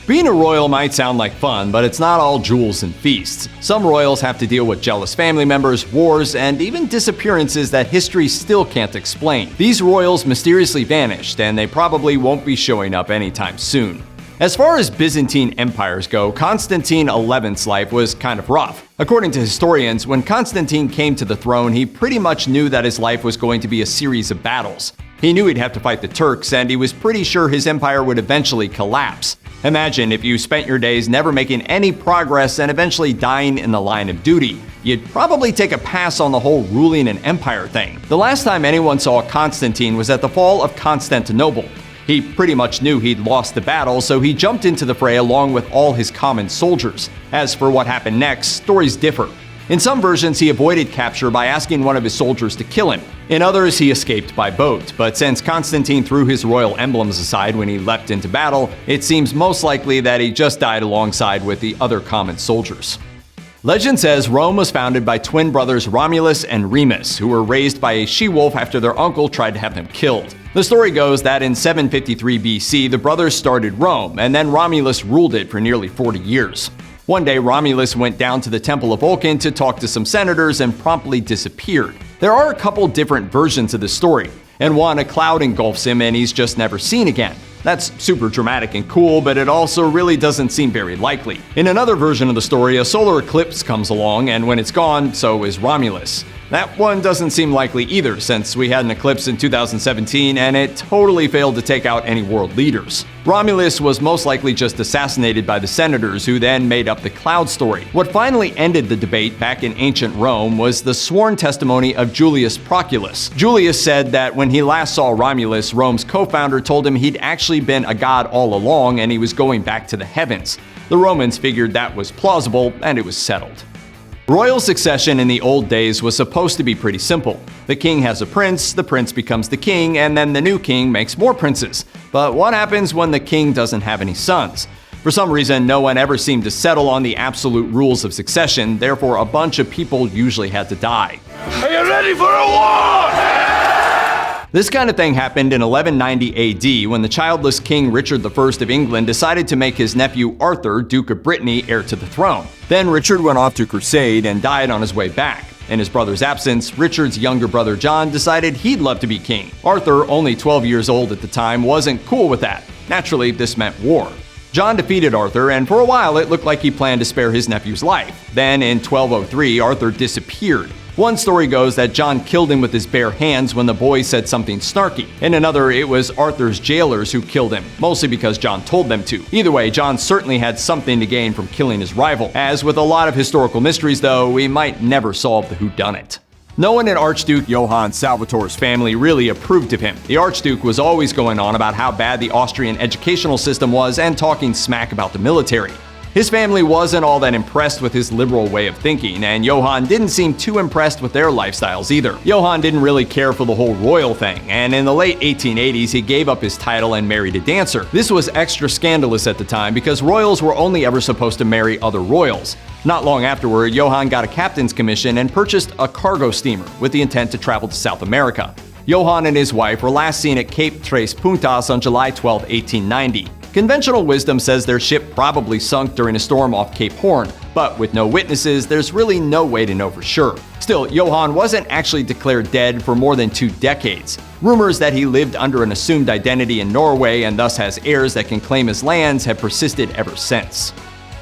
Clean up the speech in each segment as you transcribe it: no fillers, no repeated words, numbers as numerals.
Being a royal might sound like fun, but it's not all jewels and feasts. Some royals have to deal with jealous family members, wars, and even disappearances that history still can't explain. These royals mysteriously vanished, and they probably won't be showing up anytime soon. As far as Byzantine empires go, Constantine XI's life was kind of rough. According to historians, when Constantine came to the throne, he pretty much knew that his life was going to be a series of battles. He knew he'd have to fight the Turks, and he was pretty sure his empire would eventually collapse. Imagine if you spent your days never making any progress and eventually dying in the line of duty. You'd probably take a pass on the whole ruling an empire thing. The last time anyone saw Constantine was at the fall of Constantinople. He pretty much knew he'd lost the battle, so he jumped into the fray along with all his common soldiers. As for what happened next, stories differ. In some versions, he avoided capture by asking one of his soldiers to kill him. In others, he escaped by boat, but since Constantine threw his royal emblems aside when he leapt into battle, it seems most likely that he just died alongside with the other common soldiers. Legend says Rome was founded by twin brothers Romulus and Remus, who were raised by a she-wolf after their uncle tried to have them killed. The story goes that in 753 BC, the brothers started Rome, and then Romulus ruled it for nearly 40 years. One day, Romulus went down to the Temple of Vulcan to talk to some senators and promptly disappeared. There are a couple different versions of the story. In one, a cloud engulfs him and he's just never seen again. That's super dramatic and cool, but it also really doesn't seem very likely. In another version of the story, a solar eclipse comes along, and when it's gone, so is Romulus. That one doesn't seem likely either, since we had an eclipse in 2017 and it totally failed to take out any world leaders. Romulus was most likely just assassinated by the senators, who then made up the cloud story. What finally ended the debate back in ancient Rome was the sworn testimony of Julius Proculus. Julius said that when he last saw Romulus, Rome's co-founder told him he'd actually been a god all along and he was going back to the heavens. The Romans figured that was plausible, and it was settled. Royal succession in the old days was supposed to be pretty simple. The king has a prince, the prince becomes the king, and then the new king makes more princes. But what happens when the king doesn't have any sons? For some reason, no one ever seemed to settle on the absolute rules of succession, therefore a bunch of people usually had to die. Are you ready for a war? This kind of thing happened in 1190 AD when the childless King Richard I of England decided to make his nephew Arthur, Duke of Brittany, heir to the throne. Then Richard went off to crusade and died on his way back. In his brother's absence, Richard's younger brother John decided he'd love to be king. Arthur, only 12 years old at the time, wasn't cool with that. Naturally, this meant war. John defeated Arthur, and for a while it looked like he planned to spare his nephew's life. Then, in 1203, Arthur disappeared. One story goes that John killed him with his bare hands when the boy said something snarky. In another, it was Arthur's jailers who killed him, mostly because John told them to. Either way, John certainly had something to gain from killing his rival. As with a lot of historical mysteries, though, we might never solve the whodunit. No one in Archduke Johann Salvator's family really approved of him. The Archduke was always going on about how bad the Austrian educational system was and talking smack about the military. His family wasn't all that impressed with his liberal way of thinking, and Johann didn't seem too impressed with their lifestyles either. Johann didn't really care for the whole royal thing, and in the late 1880s he gave up his title and married a dancer. This was extra scandalous at the time because royals were only ever supposed to marry other royals. Not long afterward, Johann got a captain's commission and purchased a cargo steamer with the intent to travel to South America. Johann and his wife were last seen at Cape Tres Puntas on July 12, 1890. Conventional wisdom says their ship probably sunk during a storm off Cape Horn, but with no witnesses, there's really no way to know for sure. Still, Johann wasn't actually declared dead for more than 2 decades. Rumors that he lived under an assumed identity in Norway and thus has heirs that can claim his lands have persisted ever since.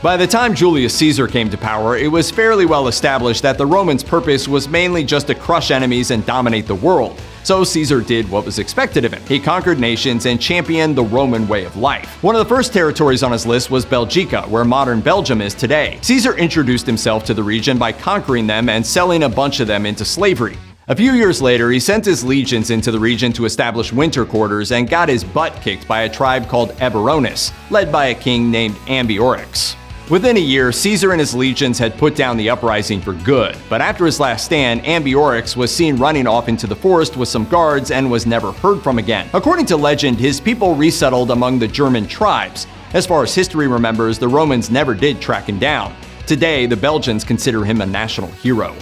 By the time Julius Caesar came to power, it was fairly well established that the Romans' purpose was mainly just to crush enemies and dominate the world. So Caesar did what was expected of him. He conquered nations and championed the Roman way of life. One of the first territories on his list was Belgica, where modern Belgium is today. Caesar introduced himself to the region by conquering them and selling a bunch of them into slavery. A few years later, he sent his legions into the region to establish winter quarters and got his butt kicked by a tribe called Eburones, led by a king named Ambiorix. Within a year, Caesar and his legions had put down the uprising for good, but after his last stand, Ambiorix was seen running off into the forest with some guards and was never heard from again. According to legend, his people resettled among the German tribes. As far as history remembers, the Romans never did track him down. Today, the Belgians consider him a national hero.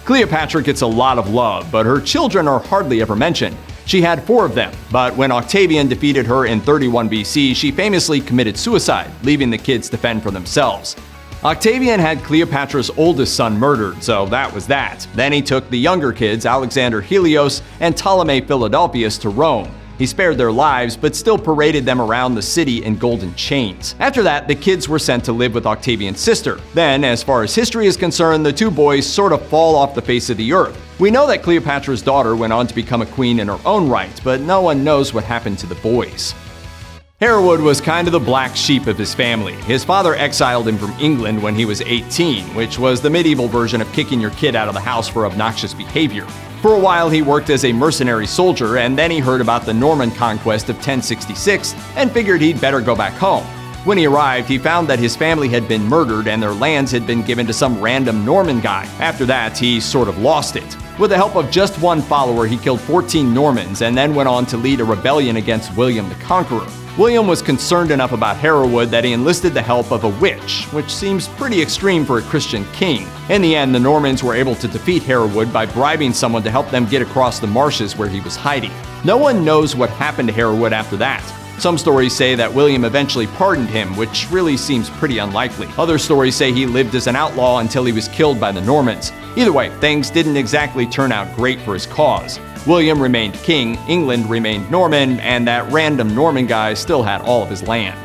Cleopatra gets a lot of love, but her children are hardly ever mentioned. She had 4 of them, but when Octavian defeated her in 31 BC, she famously committed suicide, leaving the kids to fend for themselves. Octavian had Cleopatra's oldest son murdered, so that was that. Then he took the younger kids, Alexander Helios and Ptolemy Philadelphus, to Rome. He spared their lives, but still paraded them around the city in golden chains. After that, the kids were sent to live with Octavian's sister. Then, as far as history is concerned, the 2 boys sort of fall off the face of the earth. We know that Cleopatra's daughter went on to become a queen in her own right, but no one knows what happened to the boys. Hereward was kind of the black sheep of his family. His father exiled him from England when he was 18, which was the medieval version of kicking your kid out of the house for obnoxious behavior. For a while, he worked as a mercenary soldier, and then he heard about the Norman conquest of 1066 and figured he'd better go back home. When he arrived, he found that his family had been murdered and their lands had been given to some random Norman guy. After that, he sort of lost it. With the help of just one follower, he killed 14 Normans and then went on to lead a rebellion against William the Conqueror. William was concerned enough about Hereward that he enlisted the help of a witch, which seems pretty extreme for a Christian king. In the end, the Normans were able to defeat Hereward by bribing someone to help them get across the marshes where he was hiding. No one knows what happened to Hereward after that. Some stories say that William eventually pardoned him, which really seems pretty unlikely. Other stories say he lived as an outlaw until he was killed by the Normans. Either way, things didn't exactly turn out great for his cause. William remained king, England remained Norman, and that random Norman guy still had all of his land.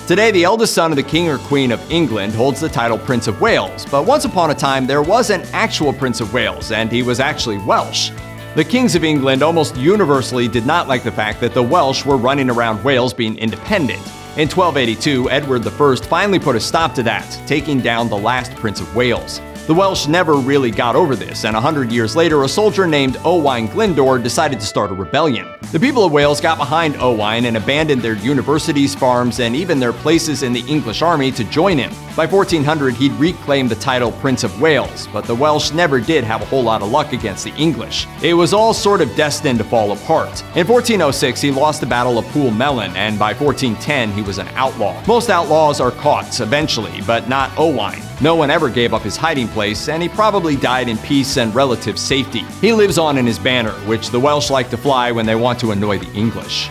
Today, the eldest son of the King or Queen of England holds the title Prince of Wales, but once upon a time there was an actual Prince of Wales, and he was actually Welsh. The kings of England almost universally did not like the fact that the Welsh were running around Wales being independent. In 1282, Edward I finally put a stop to that, taking down the last Prince of Wales. The Welsh never really got over this, and 100 years later, a soldier named Owain Glyndwr decided to start a rebellion. The people of Wales got behind Owain and abandoned their universities, farms, and even their places in the English army to join him. By 1400, he'd reclaimed the title Prince of Wales, but the Welsh never did have a whole lot of luck against the English. It was all sort of destined to fall apart. In 1406, he lost the Battle of Pool Melon, and by 1410, he was an outlaw. Most outlaws are caught eventually, but not Owain. No one ever gave up his hiding place, and he probably died in peace and relative safety. He lives on in his banner, which the Welsh like to fly when they want to annoy the English.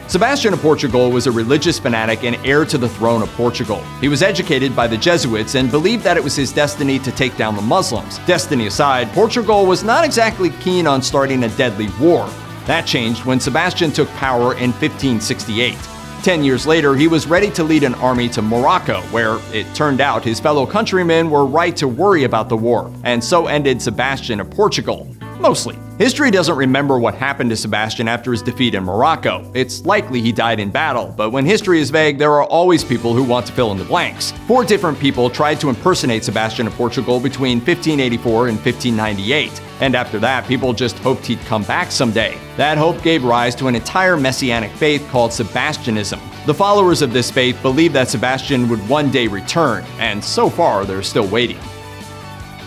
Sebastian of Portugal was a religious fanatic and heir to the throne of Portugal. He was educated by the Jesuits and believed that it was his destiny to take down the Muslims. Destiny aside, Portugal was not exactly keen on starting a deadly war. That changed when Sebastian took power in 1568. 10 years later, he was ready to lead an army to Morocco, where it turned out his fellow countrymen were right to worry about the war, and so ended Sebastian of Portugal. Mostly. History doesn't remember what happened to Sebastian after his defeat in Morocco. It's likely he died in battle, but when history is vague, there are always people who want to fill in the blanks. 4 different people tried to impersonate Sebastian of Portugal between 1584 and 1598, and after that, people just hoped he'd come back someday. That hope gave rise to an entire messianic faith called Sebastianism. The followers of this faith believed that Sebastian would one day return, and so far they're still waiting.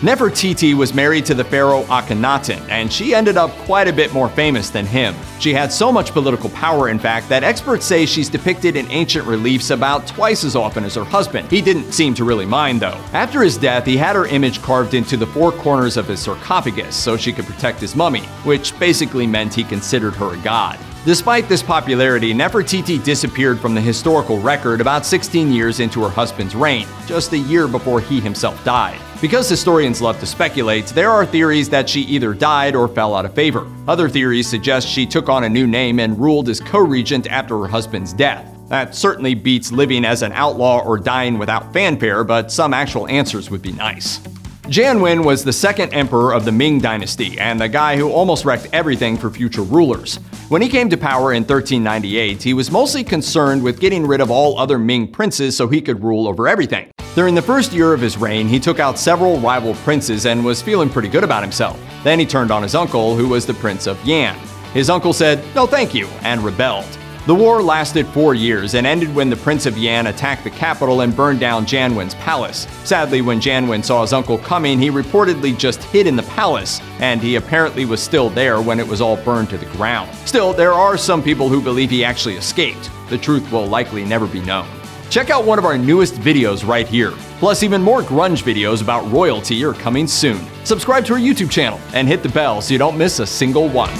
Nefertiti was married to the pharaoh Akhenaten, and she ended up quite a bit more famous than him. She had so much political power, in fact, that experts say she's depicted in ancient reliefs about twice as often as her husband. He didn't seem to really mind, though. After his death, he had her image carved into the 4 corners of his sarcophagus so she could protect his mummy, which basically meant he considered her a god. Despite this popularity, Nefertiti disappeared from the historical record about 16 years into her husband's reign, just a year before he himself died. Because historians love to speculate, there are theories that she either died or fell out of favor. Other theories suggest she took on a new name and ruled as co-regent after her husband's death. That certainly beats living as an outlaw or dying without fanfare, but some actual answers would be nice. Jianwen was the second emperor of the Ming dynasty and the guy who almost wrecked everything for future rulers. When he came to power in 1398, he was mostly concerned with getting rid of all other Ming princes so he could rule over everything. During the first year of his reign, he took out several rival princes and was feeling pretty good about himself. Then he turned on his uncle, who was the Prince of Yan. His uncle said, "No thank you," and rebelled. The war lasted 4 years and ended when the Prince of Yan attacked the capital and burned down Jianwen's palace. Sadly, when Jianwen saw his uncle coming, he reportedly just hid in the palace, and he apparently was still there when it was all burned to the ground. Still, there are some people who believe he actually escaped. The truth will likely never be known. Check out one of our newest videos right here. Plus, even more grunge videos about royalty are coming soon. Subscribe to our YouTube channel and hit the bell so you don't miss a single one.